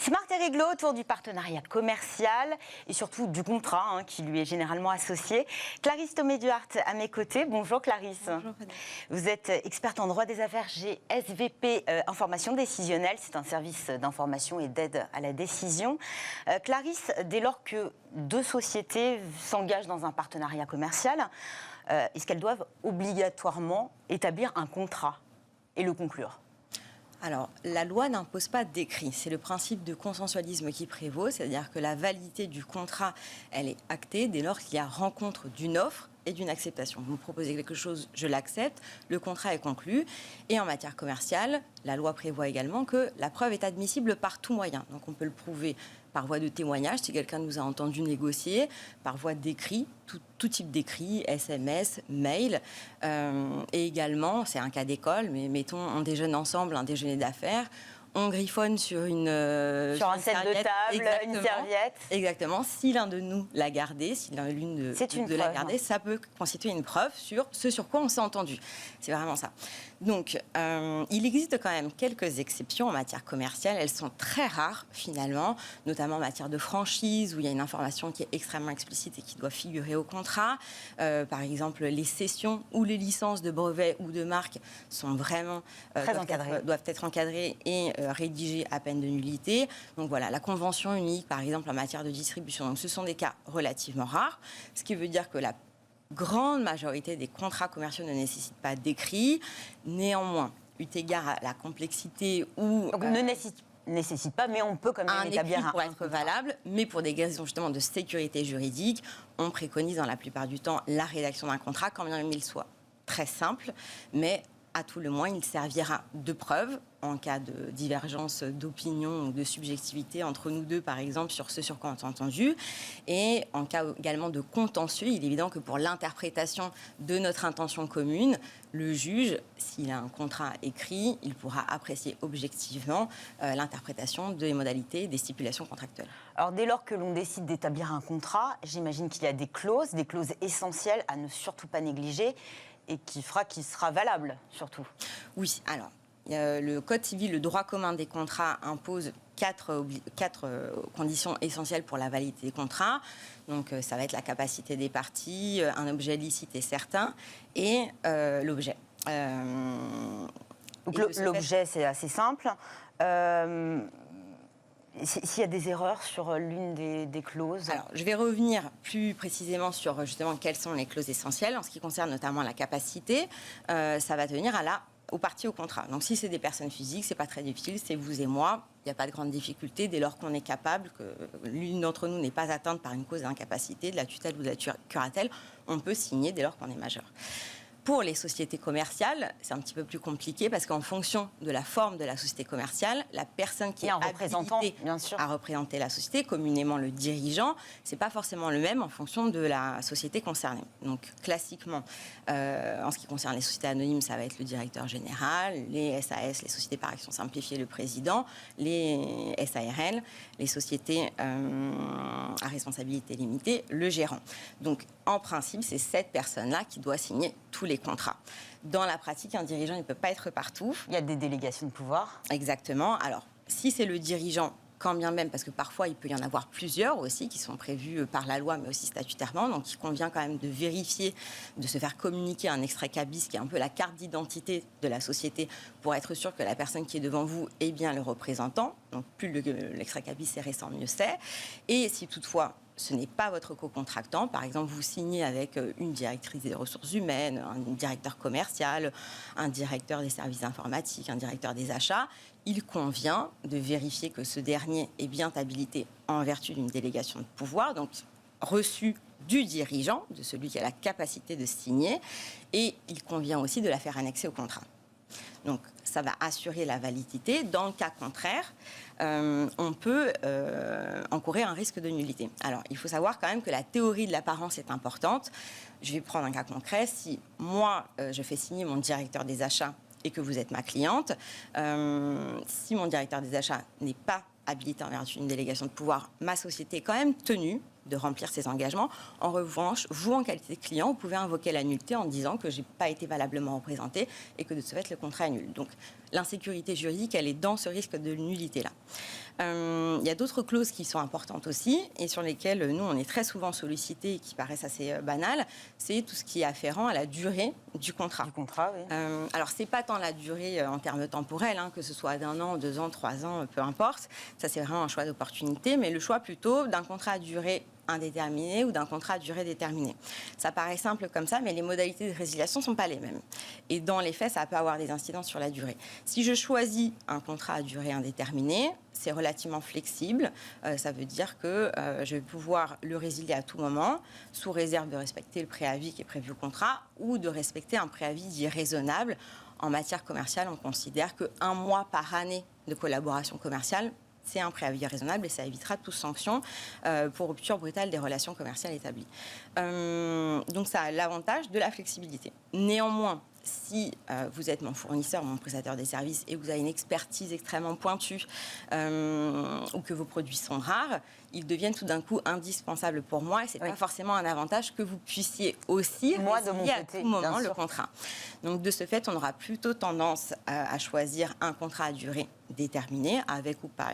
Smart et réglo autour du partenariat commercial et surtout du contrat qui lui est généralement associé. Clarisse Thomé-Duhart à mes côtés. Bonjour Clarisse. Bonjour. Vous êtes experte en droit des affaires GSVP Information Décisionnelle. C'est un service d'information et d'aide à la décision. Clarisse, dès lors que deux sociétés s'engagent dans un partenariat commercial, est-ce qu'elles doivent obligatoirement établir un contrat et le conclure ? Alors, la loi n'impose pas d'écrit. C'est le principe de consensualisme qui prévaut, c'est-à-dire que la validité du contrat, elle est actée dès lors qu'il y a rencontre d'une offre et d'une acceptation. Vous me proposez quelque chose, je l'accepte, le contrat est conclu. Et en matière commerciale, la loi prévoit également que la preuve est admissible par tout moyen. Donc on peut le prouver par voie de témoignage, si quelqu'un nous a entendu négocier, par voie d'écrit, tout type d'écrit, SMS, mail. Et également, c'est un cas d'école, mais mettons, on déjeune ensemble, un déjeuner d'affaires. On griffonne sur un set de table, une serviette. Exactement. Si l'un de nous l'a gardé, si l'une de l'a gardé, ça peut constituer une preuve sur ce sur quoi on s'est entendu. C'est vraiment ça. Donc, il existe quand même quelques exceptions en matière commerciale. Elles sont très rares, finalement, notamment en matière de franchise, où il y a une information qui est extrêmement explicite et qui doit figurer au contrat. Par exemple, les cessions ou les licences de brevets ou de marques sont vraiment doivent être encadrées et rédigées à peine de nullité. Donc voilà, la convention unique, par exemple, en matière de distribution. Donc, ce sont des cas relativement rares, ce qui veut dire que la grande majorité des contrats commerciaux ne nécessitent pas d'écrit. Néanmoins, eu égard à la complexité ou... Donc, ne nécessite pas, mais on peut quand même établir pour être valable, mais pour des raisons justement de sécurité juridique, on préconise dans la plupart du temps la rédaction d'un contrat, quand bien même il soit très simple, mais à tout le moins, il servira de preuve en cas de divergence d'opinion ou de subjectivité entre nous deux, par exemple, sur ce sur quoi on s'est entendu. Et en cas également de contentieux, il est évident que pour l'interprétation de notre intention commune, le juge, s'il a un contrat écrit, il pourra apprécier objectivement l'interprétation des modalités des stipulations contractuelles. Alors, dès lors que l'on décide d'établir un contrat, j'imagine qu'il y a des clauses essentielles à ne surtout pas négliger et qui fera qu'il sera valable, surtout. Oui, alors, le Code civil, le droit commun des contrats impose quatre conditions essentielles pour la validité des contrats. Donc, ça va être la capacité des parties, un objet licite et certain, et l'objet. Donc, l'objet, c'est assez simple. S'il y a des erreurs sur l'une des clauses... Alors, je vais revenir plus précisément sur justement quelles sont les clauses essentielles. En ce qui concerne notamment la capacité, ça va tenir aux parties au contrat. Donc, si c'est des personnes physiques, c'est pas très difficile, c'est vous et moi. Il n'y a pas de grande difficulté dès lors qu'on est capable, que l'une d'entre nous n'est pas atteinte par une cause d'incapacité, de la tutelle ou de la curatelle, on peut signer dès lors qu'on est majeur. Pour les sociétés commerciales, c'est un petit peu plus compliqué parce qu'en fonction de la forme de la société commerciale, la personne qui est habilitée à représenter la société, communément le dirigeant, c'est pas forcément le même en fonction de la société concernée. Donc classiquement, en ce qui concerne les sociétés anonymes, ça va être le directeur général, les SAS, les sociétés par action simplifiée, le président, les SARL, les sociétés à responsabilité limitée, le gérant. Donc en principe, c'est cette personne-là qui doit signer tous les contrats. Dans la pratique, un dirigeant ne peut pas être partout. Il y a des délégations de pouvoir. Exactement. Alors, si c'est le dirigeant, quand bien même, parce que parfois il peut y en avoir plusieurs aussi qui sont prévus par la loi, mais aussi statutairement, donc il convient quand même de vérifier, de se faire communiquer un extrait cabis, qui est un peu la carte d'identité de la société, pour être sûr que la personne qui est devant vous est bien le représentant. Donc plus l'extrait cabis est récent, mieux c'est. Et si toutefois ce n'est pas votre co-contractant, par exemple, vous signez avec une directrice des ressources humaines, un directeur commercial, un directeur des services informatiques, un directeur des achats, il convient de vérifier que ce dernier est bien habilité en vertu d'une délégation de pouvoir, donc reçu du dirigeant, de celui qui a la capacité de signer, et il convient aussi de la faire annexer au contrat. Donc, ça va assurer la validité. Dans le cas contraire, on peut encourir un risque de nullité. Alors, il faut savoir quand même que la théorie de l'apparence est importante. Je vais prendre un cas concret. Si moi, je fais signer mon directeur des achats et que vous êtes ma cliente, si mon directeur des achats n'est pas habilité en vertu d'une délégation de pouvoir, ma société est quand même tenue de remplir ses engagements. En revanche, vous, en qualité de client, vous pouvez invoquer la nullité en disant que je n'ai pas été valablement représenté et que de ce fait, le contrat est nul. Donc, l'insécurité juridique, elle est dans ce risque de nullité-là. Il y a d'autres clauses qui sont importantes aussi et sur lesquelles nous, on est très souvent sollicités et qui paraissent assez banales. C'est tout ce qui est afférent à la durée du contrat. Du contrat, oui. Alors, ce n'est pas tant la durée en termes temporels, que ce soit d'1 an, 2 ans, 3 ans, peu importe. Ça, c'est vraiment un choix d'opportunité, mais le choix plutôt d'un contrat à durée indéterminé ou d'un contrat à durée déterminée. Ça paraît simple comme ça, mais les modalités de résiliation ne sont pas les mêmes. Et dans les faits, ça peut avoir des incidences sur la durée. Si je choisis un contrat à durée indéterminée, c'est relativement flexible. Ça veut dire que je vais pouvoir le résilier à tout moment, sous réserve de respecter le préavis qui est prévu au contrat ou de respecter un préavis dit raisonnable. En matière commerciale, on considère qu'un mois par année de collaboration commerciale, c'est un préavis raisonnable et ça évitera toute sanction pour rupture brutale des relations commerciales établies. Donc ça a l'avantage de la flexibilité. Néanmoins, si vous êtes mon fournisseur, mon prestataire des services et que vous avez une expertise extrêmement pointue ou que vos produits sont rares, ils deviennent tout d'un coup indispensables pour moi et ce n'est pas forcément un avantage que vous puissiez aussi résilier à tout moment le contrat. Donc de ce fait, on aura plutôt tendance à choisir un contrat à durée déterminée avec ou pas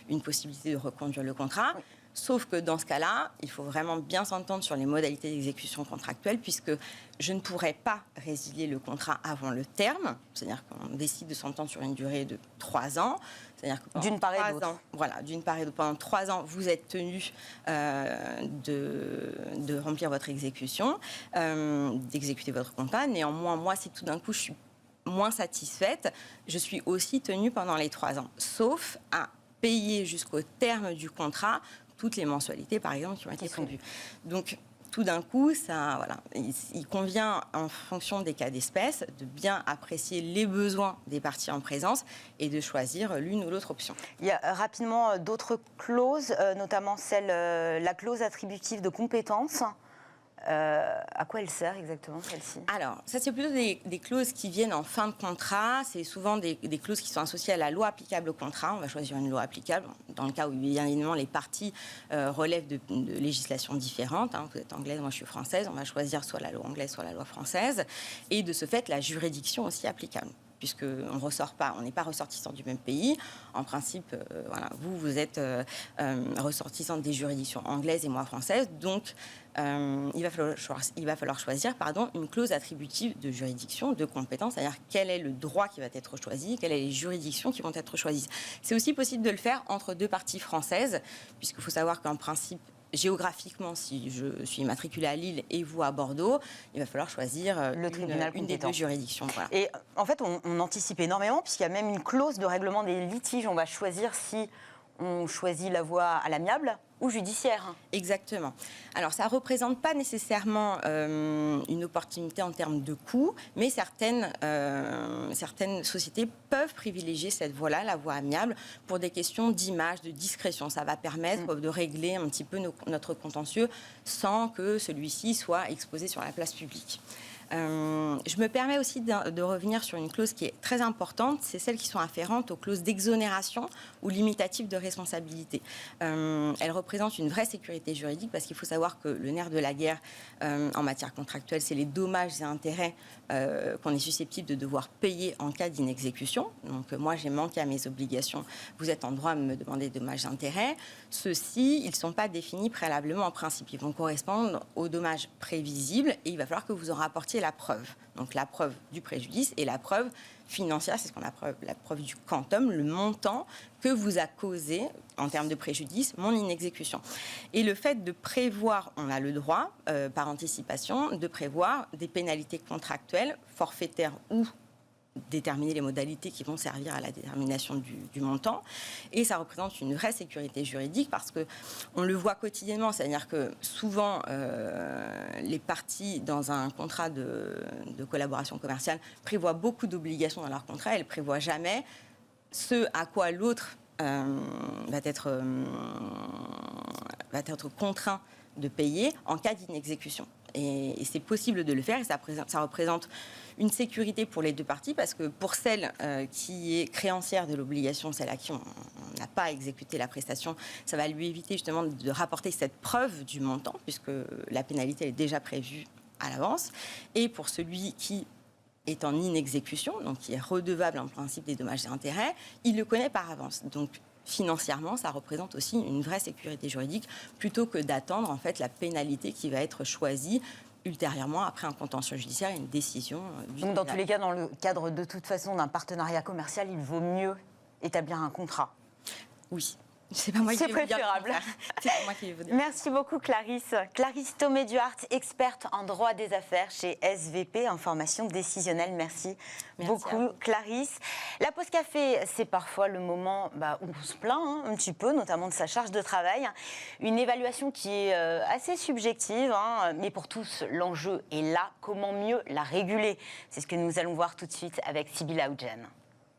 une possibilité de reconduire le contrat. Oui. Sauf que dans ce cas-là, il faut vraiment bien s'entendre sur les modalités d'exécution contractuelle puisque je ne pourrais pas résilier le contrat avant le terme. C'est-à-dire qu'on décide de s'entendre sur une durée de 3 ans. C'est-à-dire que d'une part et d'autre. Voilà, d'une part et d'autre. Pendant 3 ans, vous êtes tenu de remplir votre exécution, d'exécuter votre contrat. Néanmoins, moi, si tout d'un coup, je suis moins satisfaite, je suis aussi tenue pendant les 3 ans. Sauf à payer jusqu'au terme du contrat toutes les mensualités, par exemple, qui ont été prévues. Donc, tout d'un coup, ça, voilà, il convient, en fonction des cas d'espèce, de bien apprécier les besoins des parties en présence et de choisir l'une ou l'autre option. Il y a rapidement d'autres clauses, notamment la clause attributive de compétences. À quoi elle sert exactement, celle-ci ? Alors, ça, c'est plutôt des clauses qui viennent en fin de contrat. C'est souvent des clauses qui sont associées à la loi applicable au contrat. On va choisir une loi applicable. Dans le cas où, bien évidemment, les parties relèvent de législations différentes. Vous êtes anglaise, moi je suis française. On va choisir soit la loi anglaise, soit la loi française. Et de ce fait, la juridiction aussi applicable. Puisqu'on on n'est pas ressortissant du même pays. En principe, voilà, vous êtes ressortissant des juridictions anglaises et moi française. Donc, il va falloir choisir une clause attributive de juridiction, de compétence, c'est-à-dire quel est le droit qui va être choisi, quelles sont les juridictions qui vont être choisies. C'est aussi possible de le faire entre 2 parties françaises, puisqu'il faut savoir qu'en principe, géographiquement, si je suis immatriculée à Lille et vous à Bordeaux, il va falloir choisir une des 2 juridictions. Voilà. Et en fait, on anticipe énormément, puisqu'il y a même une clause de règlement des litiges. On va choisir si on choisit la voie à l'amiable ou judiciaire. Exactement. Alors, ça ne représente pas nécessairement une opportunité en termes de coût, mais certaines sociétés peuvent privilégier cette voie-là, la voie amiable, pour des questions d'image, de discrétion. Ça va permettre de régler un petit peu notre contentieux sans que celui-ci soit exposé sur la place publique. Je me permets aussi de revenir sur une clause qui est très importante, c'est celles qui sont afférentes aux clauses d'exonération ou limitatives de responsabilité. Elles représentent une vraie sécurité juridique parce qu'il faut savoir que le nerf de la guerre en matière contractuelle, c'est les dommages et intérêts qu'on est susceptible de devoir payer en cas d'inexécution. Donc moi, j'ai manqué à mes obligations, vous êtes en droit de me demander des dommages et intérêts. Ceux-ci, ils ne sont pas définis préalablement en principe. Ils vont correspondre aux dommages prévisibles et il va falloir que vous en rapportiez la preuve. Donc la preuve du préjudice et la preuve financière, c'est ce qu'on appelle la preuve du quantum, le montant que vous a causé, en termes de préjudice, mon inexécution. Et le fait de prévoir, on a le droit, par anticipation, de prévoir des pénalités contractuelles, forfaitaires ou déterminer les modalités qui vont servir à la détermination du montant. Et ça représente une vraie sécurité juridique parce qu'on le voit quotidiennement, c'est-à-dire que souvent, les parties dans un contrat de collaboration commerciale prévoient beaucoup d'obligations dans leur contrat. Elles ne prévoient jamais ce à quoi l'autre va être contraint de payer en cas d'inexécution. Et c'est possible de le faire et ça représente une sécurité pour les 2 parties parce que pour celle qui est créancière de l'obligation, celle à qui on n'a pas exécuté la prestation, ça va lui éviter justement de rapporter cette preuve du montant puisque la pénalité est déjà prévue à l'avance. Et pour celui qui est en inexécution, donc qui est redevable en principe des dommages et intérêts, il le connaît par avance. Donc financièrement, ça représente aussi une vraie sécurité juridique, plutôt que d'attendre en fait la pénalité qui va être choisie ultérieurement après un contentieux judiciaire et une décision du Donc, dans tribunal. tous les cas, dans le cadre de toute façon d'un partenariat commercial, il vaut mieux établir un contrat. Oui. C'est pas moi qui C'est vais vous dire le préférable. contraire. C'est pas moi qui vais vous dire. Merci beaucoup Clarisse. Clarisse Thomé-Duhart, experte en droit des affaires chez SVP Information Décisionnelle. Merci beaucoup Clarisse. La pause café, c'est parfois le moment où on se plaint un petit peu, notamment de sa charge de travail. Une évaluation qui est assez subjective, mais pour tous, l'enjeu est là. Comment mieux la réguler? C'est ce que nous allons voir tout de suite avec Sybille Aoudjan.